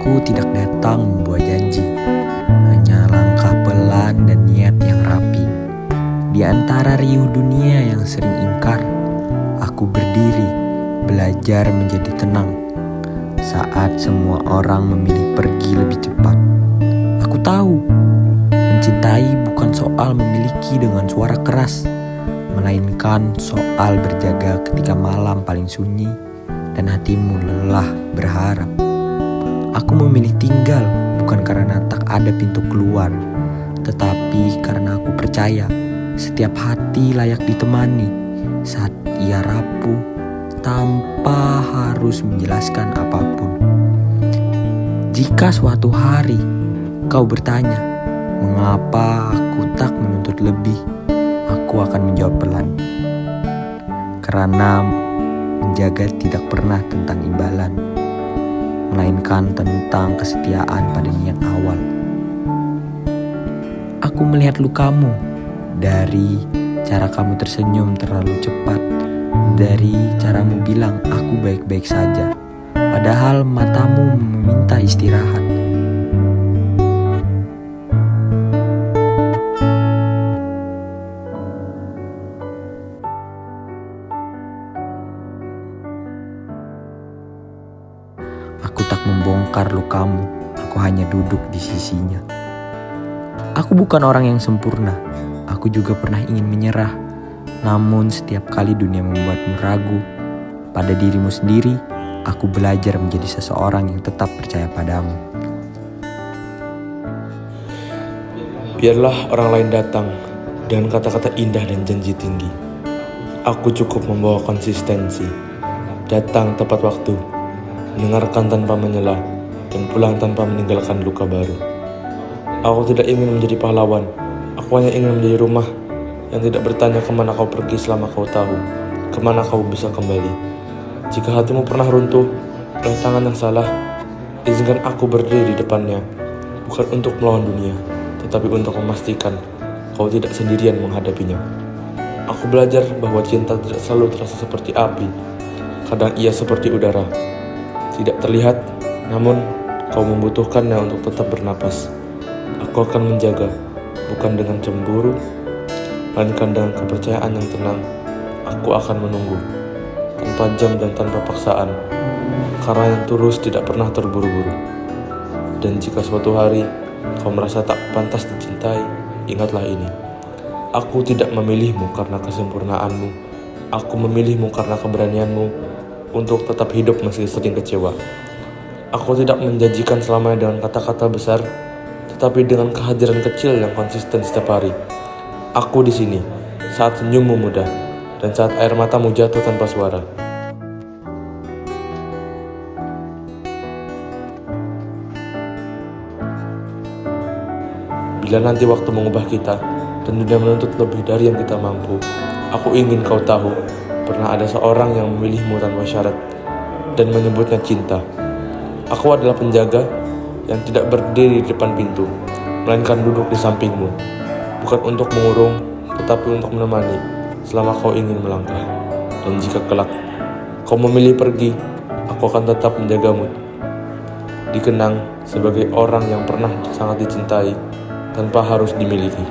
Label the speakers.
Speaker 1: Aku tidak datang membuat janji, hanya langkah pelan dan niat yang rapi. Di antara riuh dunia yang sering ingkar, aku berdiri, belajar menjadi tenang. Saat semua orang memilih pergi lebih cepat, aku tahu mencintai bukan soal memiliki dengan suara keras, melainkan soal berjaga ketika malam paling sunyi dan hatimu lelah berharap. Aku memilih tinggal bukan karena tak ada pintu keluar, tetapi karena aku percaya setiap hati layak ditemani saat ia rapuh tanpa harus menjelaskan apapun. Jika suatu hari kau bertanya, mengapa aku tak menuntut lebih, aku akan menjawab pelan. Karena menjaga tidak pernah tentang imbalan, melainkan tentang kesetiaan pada niat awal. Aku melihat lukamu dari cara kamu tersenyum terlalu cepat, dari caramu bilang aku baik-baik saja, padahal matamu meminta istirahat. Aku tak membongkar lukamu, aku hanya duduk di sisinya. Aku bukan orang yang sempurna, aku juga pernah ingin menyerah. Namun setiap kali dunia membuatmu ragu pada dirimu sendiri, aku belajar menjadi seseorang yang tetap percaya padamu.
Speaker 2: Biarlah orang lain datang dengan kata-kata indah dan janji tinggi. Aku cukup membawa konsistensi, datang tepat waktu, mendengarkan tanpa menyela, dan pulang tanpa meninggalkan luka baru. Aku tidak ingin menjadi pahlawan, aku hanya ingin menjadi rumah yang tidak bertanya kemana kau pergi selama kau tahu kemana kau bisa kembali. Jika hatimu pernah runtuh oleh tangan yang salah, izinkan aku berdiri di depannya, bukan untuk melawan dunia, tetapi untuk memastikan kau tidak sendirian menghadapinya. Aku belajar bahwa cinta tidak selalu terasa seperti api, kadang ia seperti udara, tidak terlihat, namun kau membutuhkannya untuk tetap bernapas. Aku akan menjaga, bukan dengan cemburu, melainkan dengan kepercayaan yang tenang. Aku akan menunggu, tanpa jam dan tanpa paksaan, karena yang tulus tidak pernah terburu-buru. Dan jika suatu hari kau merasa tak pantas dicintai, ingatlah ini. Aku tidak memilihmu karena kesempurnaanmu, aku memilihmu karena keberanianmu untuk tetap hidup meski sering kecewa. Aku tidak menjanjikan selamanya dengan kata-kata besar, tetapi dengan kehadiran kecil yang konsisten setiap hari. Aku di sini saat senyummu mudah dan saat air matamu jatuh tanpa suara. Bila nanti waktu mengubah kita dan dunia menuntut lebih dari yang kita mampu, aku ingin kau tahu, pernah ada seorang yang memilihmu tanpa syarat dan menyebutnya cinta. Aku adalah penjaga yang tidak berdiri di depan pintu, melainkan duduk di sampingmu, bukan untuk mengurung, tetapi untuk menemani selama kau ingin melangkah. Dan jika kelak kau memilih pergi, aku akan tetap menjagamu, dikenang sebagai orang yang pernah sangat dicintai tanpa harus dimiliki.